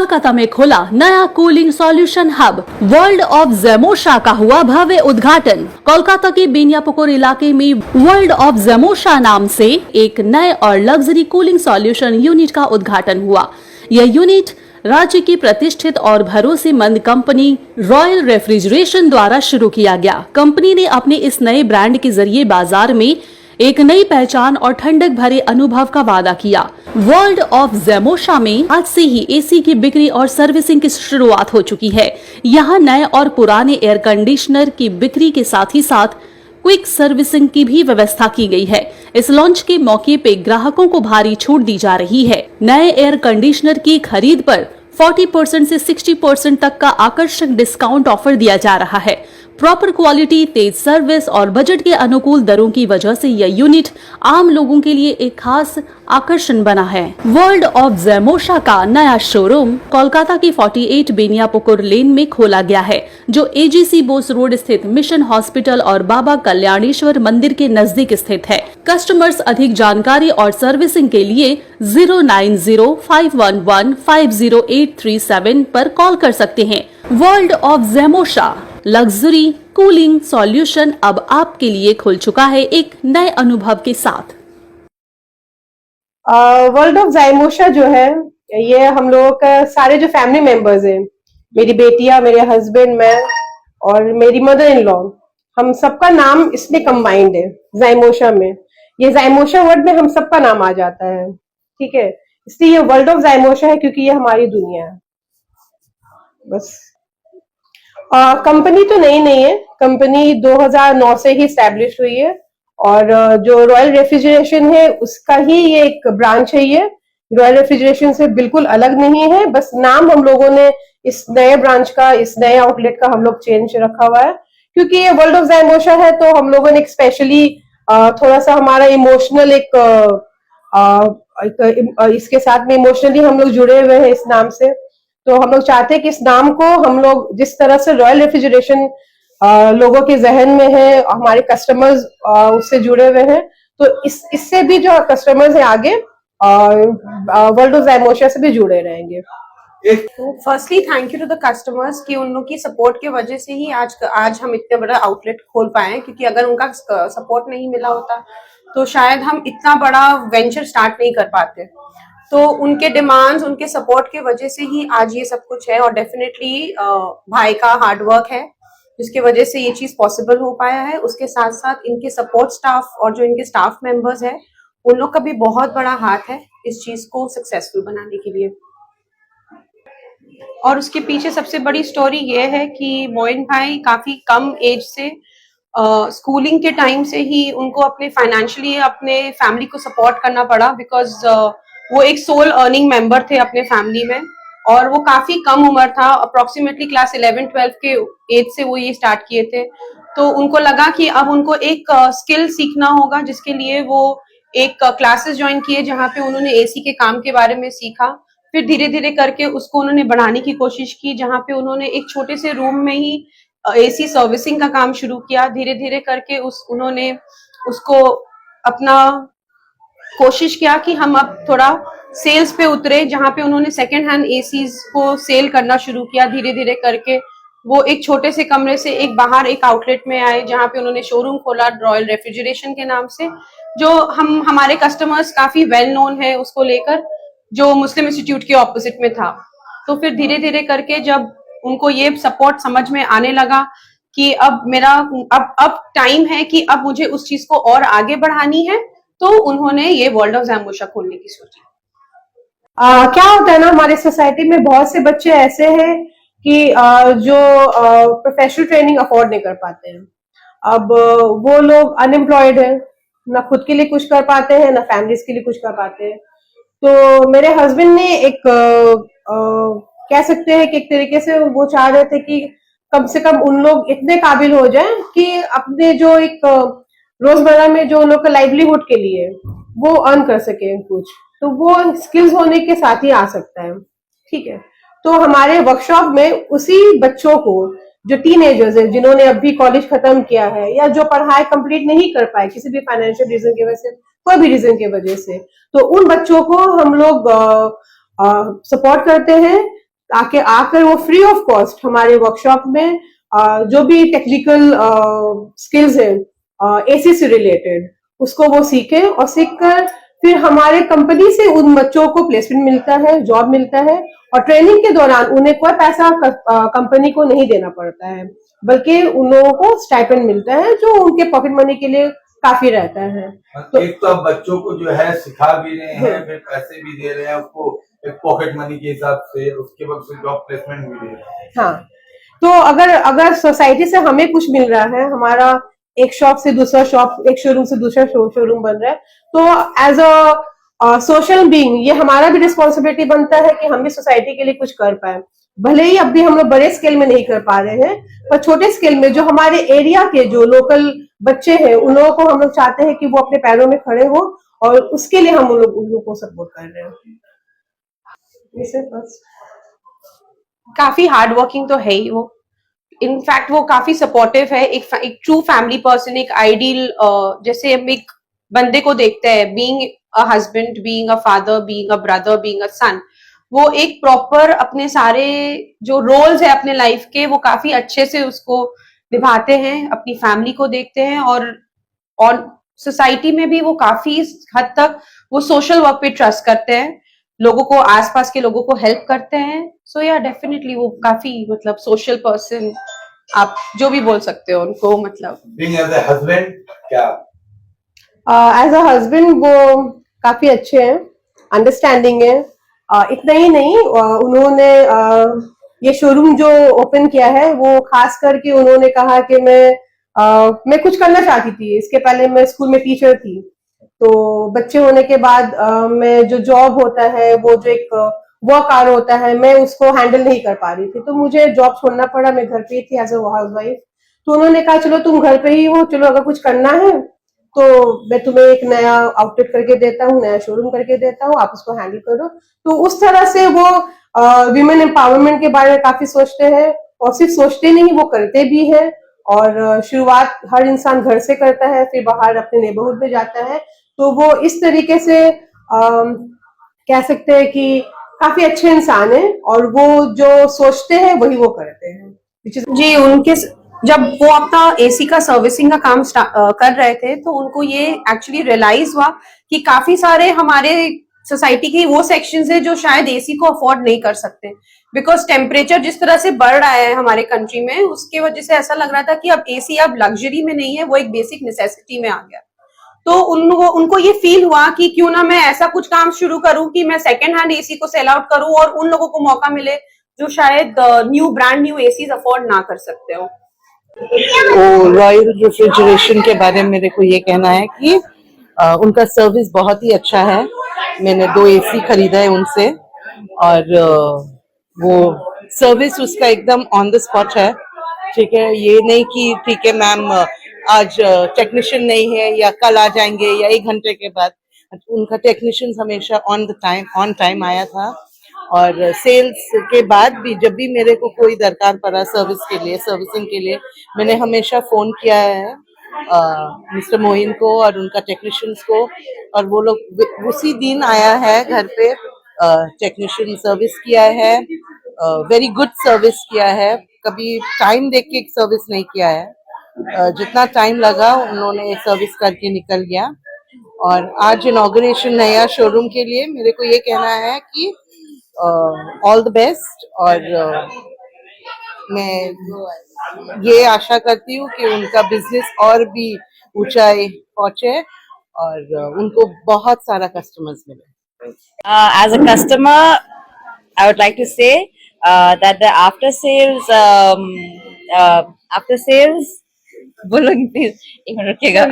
कोलकाता में खुला नया cooling solution hub. World of ज़ैमोशा का हुआ भव्य उद्घाटन। कोलकाता के बेनियापुकुर इलाके में वर्ल्ड ऑफ ज़ैमोशा नाम से एक नए और लग्जरी कूलिंग सॉल्यूशन यूनिट का उद्घाटन हुआ। यह यूनिट राज्य की प्रतिष्ठित और भरोसेमंद कंपनी रॉयल रेफ्रिजरेशन द्वारा शुरू किया गया। कंपनी ने अपने इस नए ब्रांड के जरिए बाजार में एक नई पहचान और ठंडक भरे अनुभव का वादा किया। वर्ल्ड ऑफ ज़ैमोशा में आज से ही एसी की बिक्री और सर्विसिंग की शुरुआत हो चुकी है। यहाँ नए और पुराने एयर कंडीशनर की बिक्री के साथ ही साथ क्विक सर्विसिंग की भी व्यवस्था की गई है। इस लॉन्च के मौके पे ग्राहकों को भारी छूट दी जा रही है। नए एयर कंडीशनर की खरीद पर 40% से 60% तक का आकर्षक डिस्काउंट ऑफर दिया जा रहा है। प्रॉपर क्वालिटी, तेज सर्विस और बजट के अनुकूल दरों की वजह से यह यूनिट आम लोगों के लिए एक खास आकर्षण बना है। वर्ल्ड ऑफ ज़ैमोशा का नया शोरूम कोलकाता की 48 बेनियापुकुर लेन में खोला गया है, जो एजीसी बोस रोड स्थित मिशन हॉस्पिटल और बाबा कल्याणेश्वर मंदिर के नजदीक स्थित है। कस्टमर्स अधिक जानकारी और सर्विसिंग के लिए 09051150837 पर कॉल कर सकते हैं। वर्ल्ड ऑफ ज़ैमोशा लग्जरी कूलिंग सॉल्यूशन अब आपके लिए खुल चुका है एक नए अनुभव के साथ। वर्ल्ड ऑफ ज़ैमोशा जो है, ये हम लोगों का सारे जो फैमिली मेंबर्स हैं, मेरी बेटियां, मेरे हस्बैंड, मैं और मेरी मदर इन लॉ, हम सबका नाम इसमें कंबाइंड है ज़ैमोशा में। ये ज़ैमोशा वर्ड में हम सबका नाम आ जाता है, ठीक है। इसलिए ये वर्ल्ड ऑफ ज़ैमोशा है क्योंकि ये हमारी दुनिया है बस। कंपनी तो नई नहीं है, कंपनी 2009 से ही स्टैब्लिश हुई है और जो रॉयल रेफ्रिजरेशन है उसका ही ये एक ब्रांच है। ये रॉयल रेफ्रिजरेशन से बिल्कुल अलग नहीं है, बस नाम हम लोगों ने इस नए ब्रांच का, इस नए आउटलेट का हम लोग चेंज रखा हुआ है क्योंकि ये वर्ल्ड ऑफ ज़ैमोशा है। तो हम लोगों ने एक स्पेशली थोड़ा सा हमारा इमोशनल इसके साथ में इमोशनली हम लोग जुड़े हुए हैं इस नाम से। तो हम लोग चाहते हैं कि इस नाम को हम लोग जिस तरह से रॉयल रेफ्रिजरेशन लोगों के जहन में है, हमारे कस्टमर्स उससे जुड़े हुए हैं, तो इससे भी जो कस्टमर्स हैं आगे वर्ल्ड ऑफ ज़ैमोशा से भी जुड़े रहेंगे। Firstly thank you to the customers कि उन लोग की सपोर्ट की वजह से ही आज हम इतने बड़ा आउटलेट खोल पाए हैं, क्योंकि अगर उनका सपोर्ट नहीं मिला होता तो शायद हम इतना बड़ा वेंचर स्टार्ट नहीं कर पाते। तो उनके डिमांड्स, उनके सपोर्ट के वजह से ही आज ये सब कुछ है और डेफिनेटली भाई का हार्डवर्क है जिसकी वजह से ये चीज पॉसिबल हो पाया है। उसके साथ साथ इनके सपोर्ट स्टाफ और जो इनके स्टाफ मेंबर्स हैं उन लोग का भी बहुत बड़ा हाथ है इस चीज को सक्सेसफुल बनाने के लिए। और उसके पीछे सबसे बड़ी स्टोरी ये है कि मोइन भाई काफी कम एज से स्कूलिंग के टाइम से ही उनको अपने फाइनेंशियली अपने फैमिली को सपोर्ट करना पड़ा, बिकॉज वो एक सोल अर्निंग मेंबर थे अपने फैमिली में और वो काफी कम उम्र था, अप्रोक्सीमेटली क्लास 11-12 के एज से वो ये स्टार्ट किए थे। तो उनको लगा कि अब उनको एक स्किल सीखना होगा, जिसके लिए वो एक क्लासेस ज्वाइन किए जहाँ पे उन्होंने एसी के काम के बारे में सीखा। फिर धीरे धीरे करके उसको उन्होंने बढ़ाने की कोशिश की, जहाँ पे उन्होंने एक छोटे से रूम में ही एसी सर्विसिंग का काम शुरू किया। धीरे धीरे करके उन्होंने उसको अपना कोशिश किया कि हम अब थोड़ा सेल्स पे उतरे, जहाँ पे उन्होंने सेकेंड हैंड एसीज को सेल करना शुरू किया। धीरे धीरे करके वो एक छोटे से कमरे से एक बाहर एक आउटलेट में आए, जहाँ पे उन्होंने शोरूम खोला रॉयल रेफ्रिजरेशन के नाम से, जो हमारे कस्टमर्स काफी वेल नोन है उसको लेकर, जो मुस्लिम इंस्टीट्यूट के ऑपोजिट में था। तो फिर धीरे धीरे करके जब उनको ये सपोर्ट समझ में आने लगा कि अब मेरा अब टाइम है कि अब मुझे उस चीज को और आगे बढ़ानी है, तो उन्होंने ये वर्ल्ड ऑफ ज़ैमोशा खोलने की सोची। क्या होता है ना, हमारे सोसाइटी में बहुत से बच्चे ऐसे हैं कि जो प्रोफेशनल ट्रेनिंग अफोर्ड नहीं कर पाते हैं। अब वो लोग अनएम्प्लॉयड है, ना खुद के लिए कुछ कर पाते हैं ना फैमिलीज के लिए कुछ कर पाते हैं। तो मेरे हस्बैंड ने एक कह सकते हैं कि एक तरीके से वो चाह रहे थे कि कम से कम उन लोग इतने काबिल हो जाएं कि अपने जो एक रोजमर्रा में जो उन लोग का लाइवलीहुड के लिए वो अर्न कर सके कुछ, तो वो स्किल्स होने के साथ ही आ सकता है, ठीक है। तो हमारे वर्कशॉप में उसी बच्चों को जो टीनेजर्स हैं, जिन्होंने अभी कॉलेज खत्म किया है या जो पढ़ाई कंप्लीट नहीं कर पाए किसी भी फाइनेंशियल रीजन की वजह से, कोई भी रीजन की वजह से, तो उन बच्चों को हम लोग सपोर्ट करते हैं आके आकर वो फ्री ऑफ कॉस्ट हमारे वर्कशॉप में जो भी टेक्निकल स्किल्स है एसी से रिलेटेड उसको वो सीखे और सीखकर फिर हमारे कंपनी से उन बच्चों को प्लेसमेंट मिलता है, जॉब मिलता है और ट्रेनिंग के दौरान उन्हें कोई पैसा कंपनी को नहीं देना पड़ता है, बल्कि उन लोगों को स्टाइपेंड मिलता है जो उनके पॉकेट मनी के लिए काफी रहता है। तो एक तो अब बच्चों को जो है सिखा भी रहे हैं, फिर पैसे भी दे रहे हैं उसको एक पॉकेट मनी के हिसाब से, उसके बाद फिर जॉब प्लेसमेंट भी दे रहे हैं। हाँ, तो अगर सोसाइटी से हमें कुछ मिल रहा है, हमारा एक शॉप से दूसरा शॉप, एक शोरूम से दूसरा शोरूम बन रहा है, तो एज अ सोशल बीइंग ये हमारा भी रिस्पॉन्सिबिलिटी बनता है कि हम भी सोसाइटी के लिए कुछ कर पाए। भले ही अब भी हम लोग बड़े स्केल में नहीं कर पा रहे हैं, पर छोटे स्केल में जो हमारे एरिया के जो लोकल बच्चे हैं उन लोगों को हम लोग चाहते हैं कि वो अपने पैरों में खड़े हो और उसके लिए हम उन लोगों को सपोर्ट कर रहे हैं। इसे बस काफी हार्ड वर्किंग तो है ही वो, इनफैक्ट वो काफी सपोर्टिव है, एक ट्रू फैमिली पर्सन, एक आइडियल, जैसे हम एक बंदे को देखते हैं, being a husband, being a father, being a brother, being a son, वो एक प्रॉपर अपने सारे जो रोल्स है अपने लाइफ के वो काफी अच्छे से उसको निभाते हैं, अपनी फैमिली को देखते हैं और सोसाइटी में भी वो काफी हद तक वो सोशल वर्क पे ट्रस्ट करते हैं, लोगों को, आसपास के लोगों को हेल्प करते हैं। सो या डेफिनेटली वो काफी मतलब सोशल पर्सन, आप जो भी बोल सकते हो उनको, मतलब बीइंग एज ए हस्बैंड क्या एज अ हस्बैंड वो काफी अच्छे हैं, अंडरस्टैंडिंग है। इतना ही नहीं, उन्होंने ये शोरूम जो ओपन किया है वो खास करके उन्होंने कहा कि मैं कुछ करना चाहती थी। इसके पहले मैं स्कूल में टीचर थी, तो बच्चे होने के बाद मैं जो जॉब होता है, वो जो एक वर्क आवर होता है, मैं उसको हैंडल नहीं कर पा रही थी, तो मुझे जॉब छोड़ना पड़ा। मैं घर पे ही थी एज अ हाउस वाइफ। तो उन्होंने कहा चलो तुम घर पे ही हो, चलो अगर कुछ करना है तो मैं तुम्हें एक नया आउटलेट करके देता हूँ, नया शोरूम करके देता हूँ, आप उसको हैंडल करो। तो उस तरह से वो विमेन एम्पावरमेंट के बारे में काफी सोचते हैं, और सिर्फ सोचते नहीं, वो करते भी है। और शुरुआत हर इंसान घर से करता है, फिर बाहर अपने नेबरहुड में जाता है। तो वो इस तरीके से कह सकते हैं कि काफी अच्छे इंसान है, और वो जो सोचते हैं वही वो करते हैं। जी, उनके जब वो अपना एसी का सर्विसिंग का काम कर रहे थे तो उनको ये एक्चुअली रियलाइज हुआ कि काफी सारे हमारे सोसाइटी के वो सेक्शंस है जो शायद एसी को अफोर्ड नहीं कर सकते, बिकॉज टेम्परेचर जिस तरह से बढ़ रहा है हमारे कंट्री में, उसके वजह से ऐसा लग रहा था कि अब एसी अब लग्जरी में नहीं है, वो एक बेसिक नेसेसिटी में आ गया। तो उनको ये फील हुआ कि क्यों ना मैं ऐसा कुछ काम शुरू करूं कि मैं सेकेंड हैंड एसी को सेल आउट करूं और उन लोगों को मौका मिले जो शायद ब्रांड न्यू एसीज अफोर्ड ना कर सकते हो। तो रॉयल रेफ्रिजरेशन के बारे में मेरे को ये कहना है कि उनका सर्विस बहुत ही अच्छा है। मैंने 2 एसी खरीदा है उनसे, और वो सर्विस उसका एकदम ऑन द स्पॉट है। ठीक है, ये नहीं कि ठीक है मैम आज टेक्नीशियन नहीं है या कल आ जाएंगे या 1 घंटे के बाद। उनका टेक्नीशियन हमेशा ऑन टाइम आया था। और सेल्स के बाद भी जब भी मेरे को कोई दरकार पड़ा सर्विसिंग के लिए, मैंने हमेशा फोन किया है मिस्टर मोइन को और उनका टेक्नीशियंस को, और वो लोग उसी दिन आया है घर पे, टेक्नीशियन सर्विस किया है, वेरी गुड सर्विस किया है। कभी टाइम देख के सर्विस नहीं किया है, जितना टाइम लगा उन्होंने सर्विस करके निकल गया। और आज इनॉग्रेशन नया शोरूम के लिए मेरे को ये कहना है कि ऑल द बेस्ट, और मैं ये आशा करती हूँ कि उनका बिजनेस और भी ऊंचाई पहुंचे और उनको बहुत सारा कस्टमर्स मिले। As a customer, I would like to say that the after sales, बोलोगे please, एक मिनट रुकिएगा।